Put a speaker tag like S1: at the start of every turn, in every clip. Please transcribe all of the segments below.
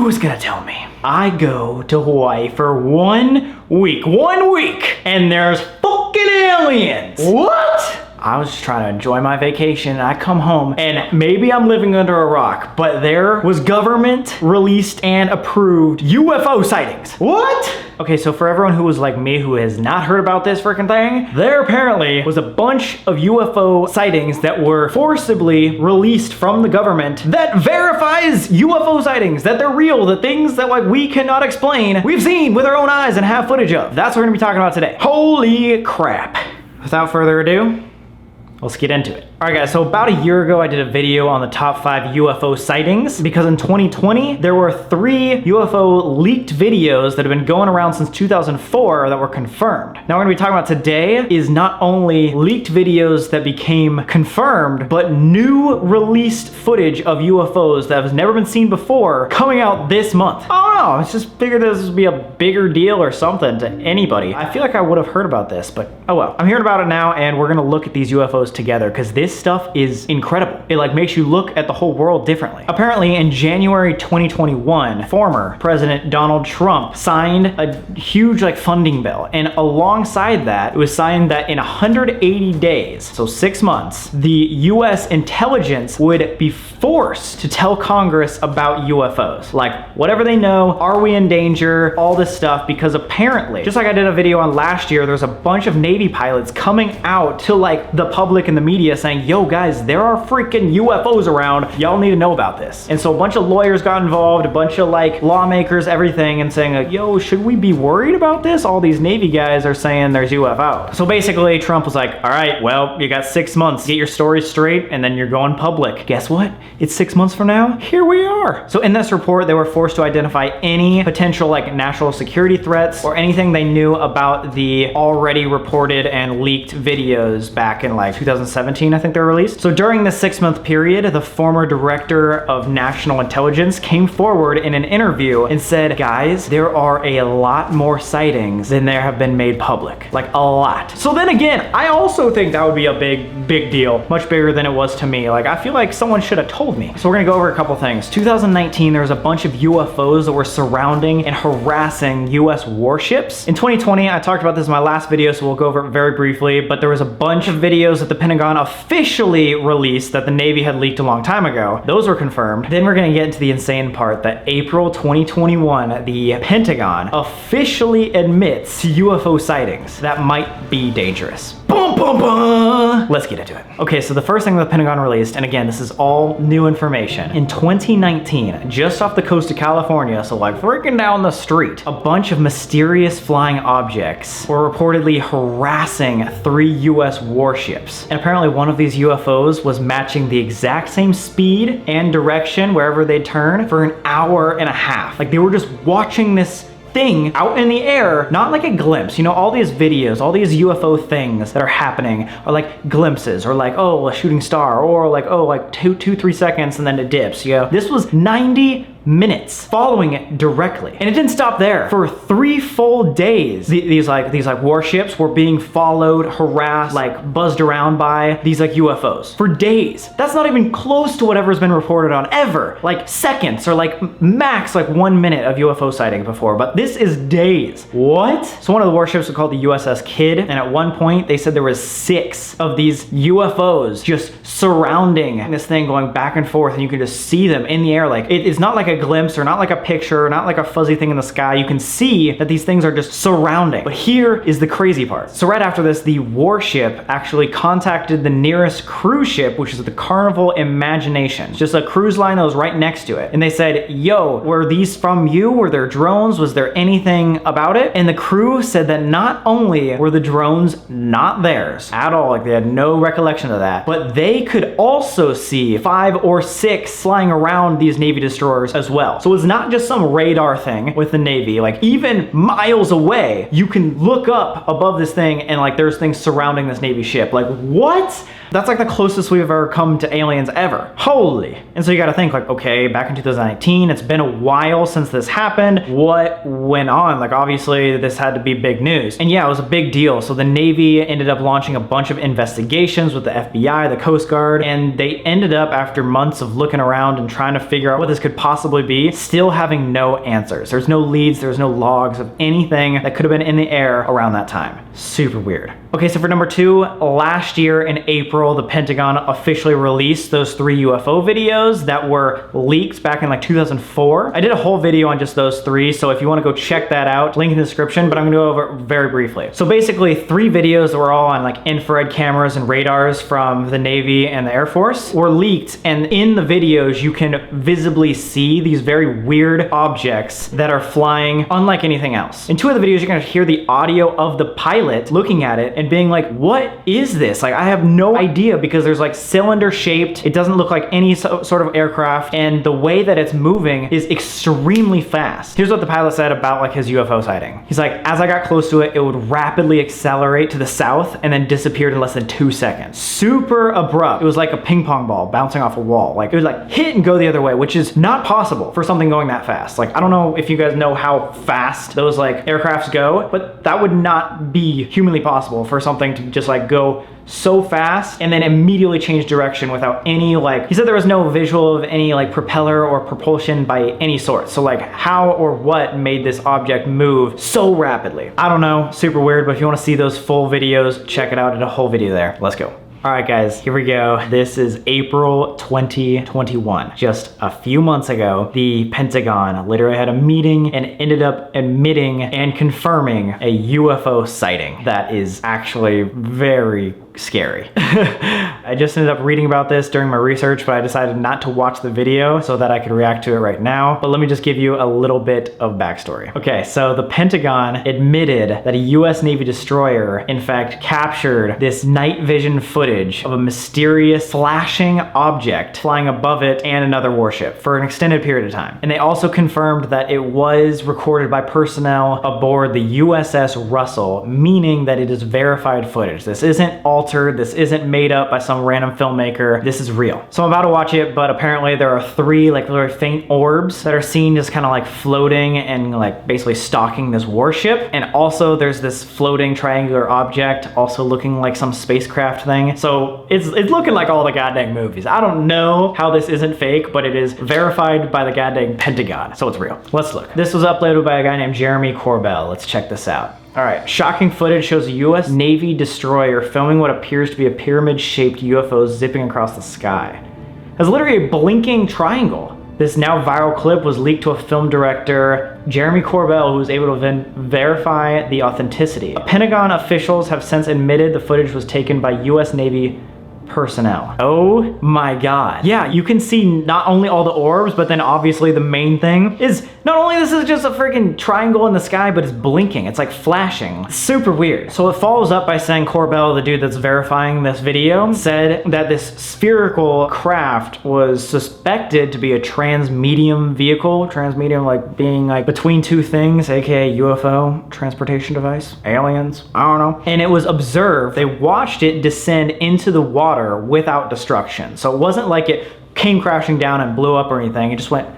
S1: Who's gonna tell me? I go to Hawaii for 1 week, and there's fucking aliens. What? I was just trying to enjoy my vacation and I come home and maybe I'm living under a rock, but there was government released and approved UFO sightings. What? Okay, so for everyone who was like me who has not heard about this freaking thing, there apparently was a bunch of UFO sightings that were forcibly released from the government that verifies UFO sightings, that they're real, the things that like we cannot explain, we've seen with our own eyes and have footage of. That's what we're gonna be talking about today. Holy crap. Without further ado, let's get into it. All right guys, so about a year ago I did a video on the top 5 UFO sightings because in 2020 there were 3 UFO leaked videos that have been going around since 2004 that were confirmed. Now what we're gonna be talking about today is not only leaked videos that became confirmed, but new released footage of UFOs that has never been seen before coming out this month. I don't know, I just figured this would be a bigger deal or something to anybody. I feel like I would have heard about this, but oh well. I'm hearing about it now and we're gonna look at these UFOs together because this stuff is incredible. It like makes you look at the whole world differently. Apparently in January 2021, former President Donald Trump signed a huge like funding bill, and alongside that it was signed that in 180 days, so 6 months, the US intelligence would be forced to tell Congress about UFOs. Like whatever they know, are we in danger, all this stuff, because apparently, just like I did a video on last year, there's a bunch of Navy pilots coming out to like the public and the media saying, yo guys, there are freaking UFOs around, y'all need to know about this. And so a bunch of lawyers got involved, a bunch of like lawmakers, everything, and saying like, yo, should we be worried about this? All these Navy guys are saying there's UFOs. So basically Trump was like, all right, well, you got 6 months to get your story straight and then you're going public. Guess what? It's 6 months from now, here we are. So in this report, they were forced to identify any potential like national security threats or anything they knew about the already reported and leaked videos back in like 2017, I think they were released. So during the 6-month period, the former director of national intelligence came forward in an interview and said, guys, there are a lot more sightings than there have been made public. Like a lot. So then again, I also think that would be a big deal. Much bigger than it was to me. Like I feel like someone should have told me. So we're gonna go over a couple things. 2019, there was a bunch of UFOs that were surrounding and harassing US warships. In 2020, I talked about this in my last video, so we'll go over it very briefly, but there was a bunch of videos that the Pentagon officially released that the Navy had leaked a long time ago. Those were confirmed. Then we're gonna get into the insane part that April 2021, the Pentagon officially admits to UFO sightings that might be dangerous. Boom, boom, boom. Let's get into it. Okay, so the first thing the Pentagon released, and again, this is all new information. In 2019, just off the coast of California, so like freaking down the street, a bunch of mysterious flying objects were reportedly harassing 3 US warships. And apparently one of these UFOs was matching the exact same speed and direction wherever they turn for an hour and a half. Like they were just watching this thing out in the air, not like a glimpse. You know, all these videos, all these UFO things that are happening are like glimpses, or like, oh, a shooting star, or like, oh, like 3 seconds and then it dips. You know, this was 90 minutes following it directly, and it didn't stop there. For 3 full days, these warships were being followed, harassed, like buzzed around by these like UFOs for days. That's not even close to whatever's been reported on ever. Like seconds or like max like 1 minute of UFO sighting before, but this is days. What? So one of the warships was called the USS Kidd, and at one point they said there was 6 of these UFOs just surrounding this thing, going back and forth, and you can just see them in the air. Like it's not like a glimpse or not like a picture or not like a fuzzy thing in the sky. You can see that these things are just surrounding. But here is the crazy part. So right after this, the warship actually contacted the nearest cruise ship, which is the Carnival Imagination. It's just a cruise line that was right next to it. And they said, yo, were these from you? Were there drones? Was there anything about it? And the crew said that not only were the drones not theirs at all, like they had no recollection of that, but they could also see 5 or 6 flying around these Navy destroyers as well. So it's not just some radar thing with the Navy. Like even miles away, you can look up above this thing and like there's things surrounding this Navy ship. Like what? That's like the closest we've ever come to aliens ever. Holy. And so you gotta think like, okay, back in 2019, it's been a while since this happened. What went on? Like obviously this had to be big news. And yeah, it was a big deal. So the Navy ended up launching a bunch of investigations with the FBI, the Coast Guard, and they ended up, after months of looking around and trying to figure out what this could possibly possibly be, still having no answers. There's no leads, there's no logs of anything that could have been in the air around that time. Super weird. Okay, so for number 2, last year in April, the Pentagon officially released those 3 UFO videos that were leaked back in like 2004. I did a whole video on just those 3, so if you want to go check that out, link in the description, but I'm gonna go over it very briefly. So basically 3 videos that were all on like infrared cameras and radars from the Navy and the Air Force were leaked, and in the videos you can visibly see these very weird objects that are flying unlike anything else. In 2 of the videos you're gonna hear the audio of the pilot looking at it and being like, what is this? Like, I have no idea, because there's like cylinder shaped, it doesn't look like any sort of aircraft, and the way that it's moving is extremely fast. Here's what the pilot said about like his UFO sighting. He's like, as I got close to it, it would rapidly accelerate to the south and then disappeared in less than 2 seconds. Super abrupt. It was like a ping pong ball bouncing off a wall. Like, it would like hit and go the other way, which is not possible for something going that fast. Like, I don't know if you guys know how fast those like aircrafts go, but that would not be humanly possible for something to just like go so fast and then immediately change direction without any like, he said there was no visual of any like propeller or propulsion by any sort. So like, how or what made this object move so rapidly? I don't know, super weird, but if you want to see those full videos, check it out. I did a whole video there. Let's go. All right, guys, here we go. This is April 2021. Just a few months ago, the Pentagon literally had a meeting and ended up admitting and confirming a UFO sighting that is actually very scary. I just ended up reading about this during my research, but I decided not to watch the video so that I could react to it right now. But let me just give you a little bit of backstory. Okay, so the Pentagon admitted that a US Navy destroyer, in fact, captured this night vision footage of a mysterious flashing object flying above it and another warship for an extended period of time. And they also confirmed that it was recorded by personnel aboard the USS Russell, meaning that it is verified footage. This isn't altered, this isn't made up by some random filmmaker, this is real. So I'm about to watch it, but apparently there are 3 like very faint orbs that are seen just kind of like floating and like basically stalking this warship. And also there's this floating triangular object also looking like some spacecraft thing. So it's looking like all the goddamn movies. I don't know how this isn't fake, but it is verified by the goddamn Pentagon, so it's real. Let's look. This was uploaded by a guy named Jeremy Corbell. Let's check this out. All right, shocking footage shows a US Navy destroyer filming what appears to be a pyramid-shaped UFO zipping across the sky. It's literally a blinking triangle. This now viral clip was leaked to a film director, Jeremy Corbell, who was able to then verify the authenticity. Pentagon officials have since admitted the footage was taken by US Navy personnel. Oh my God. Yeah, you can see not only all the orbs, but then obviously the main thing is not only this is just a freaking triangle in the sky, but it's blinking. It's like flashing. It's super weird. So it follows up by saying Corbell, the dude that's verifying this video, said that this spherical craft was suspected to be a transmedium vehicle. Transmedium like being like between 2 things, aka UFO, transportation device, aliens, I don't know. And it was observed, they watched it descend into the water without destruction. So it wasn't like it came crashing down and blew up or anything. It just went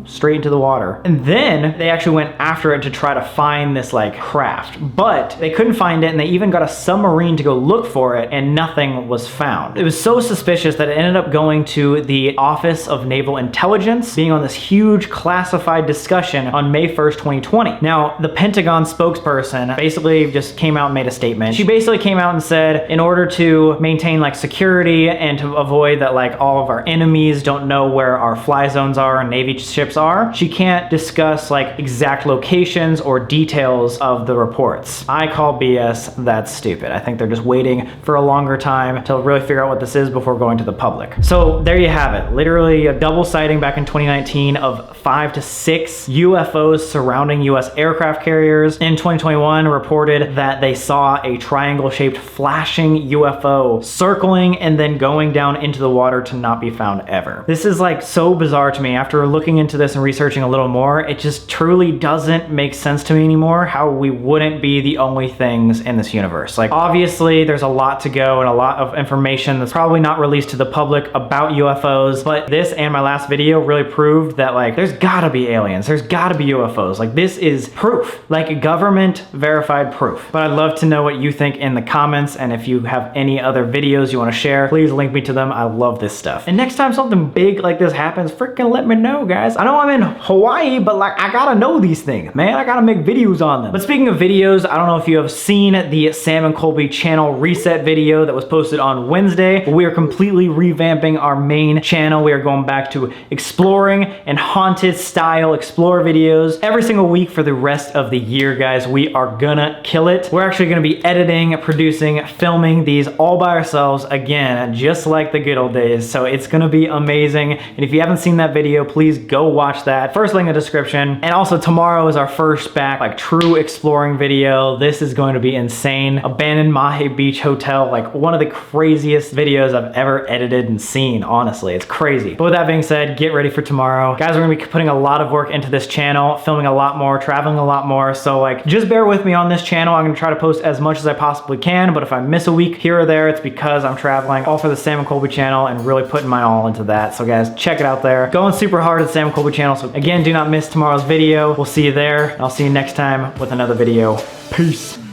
S1: straight into the water. And then they actually went after it to try to find this like craft, but they couldn't find it, and they even got a submarine to go look for it, and nothing was found. It was so suspicious that it ended up going to the Office of Naval Intelligence, being on this huge classified discussion on May 1st, 2020. Now, the Pentagon spokesperson basically just came out and made a statement. She basically came out and said, in order to maintain like security and to avoid that like all of our enemies don't know where our fly zones are and Navy ships are, she can't discuss like exact locations or details of the reports. I call BS. That's stupid. I think they're just waiting for a longer time to really figure out what this is before going to the public. So there you have it. Literally a double sighting back in 2019 of 5 to 6 UFOs surrounding US aircraft carriers. In 2021 reported that they saw a triangle shaped flashing UFO circling and then going down into the water to not be found ever. This is like so bizarre to me. After looking into this and researching a little more, it just truly doesn't make sense to me anymore how we wouldn't be the only things in this universe. Like obviously there's a lot to go and a lot of information that's probably not released to the public about UFOs, but this and my last video really proved that like there's gotta be aliens, there's gotta be UFOs. Like this is proof, like government verified proof. But I'd love to know what you think in the comments, and if you have any other videos you want to share, please link me to them. I love this stuff. And next time something big like this happens, freaking let me know. know, guys. I know I'm in Hawaii, but like, I gotta know these things, man. I gotta make videos on them. But speaking of videos, I don't know if you have seen the Sam and Colby channel reset video that was posted on Wednesday. We are completely revamping our main channel. We are going back to exploring and haunted style explore videos every single week for the rest of the year, guys. We are gonna kill it. We're actually gonna be editing, producing, filming these all by ourselves again, just like the good old days. So it's gonna be amazing. And if you haven't seen that video, please go watch that. First link in the description. And also tomorrow is our first back, like true exploring video. This is going to be insane. Abandoned Mahe Beach Hotel, like one of the craziest videos I've ever edited and seen, honestly. It's crazy. But with that being said, get ready for tomorrow. Guys, we're gonna be putting a lot of work into this channel, filming a lot more, traveling a lot more. So like, just bear with me on this channel. I'm gonna try to post as much as I possibly can, but if I miss a week here or there, it's because I'm traveling, all for the Sam and Colby channel and really putting my all into that. So guys, check it out there. Going super hard at the Sam and Colby channel. So again, do not miss tomorrow's video. We'll see you there. And I'll see you next time with another video. Peace.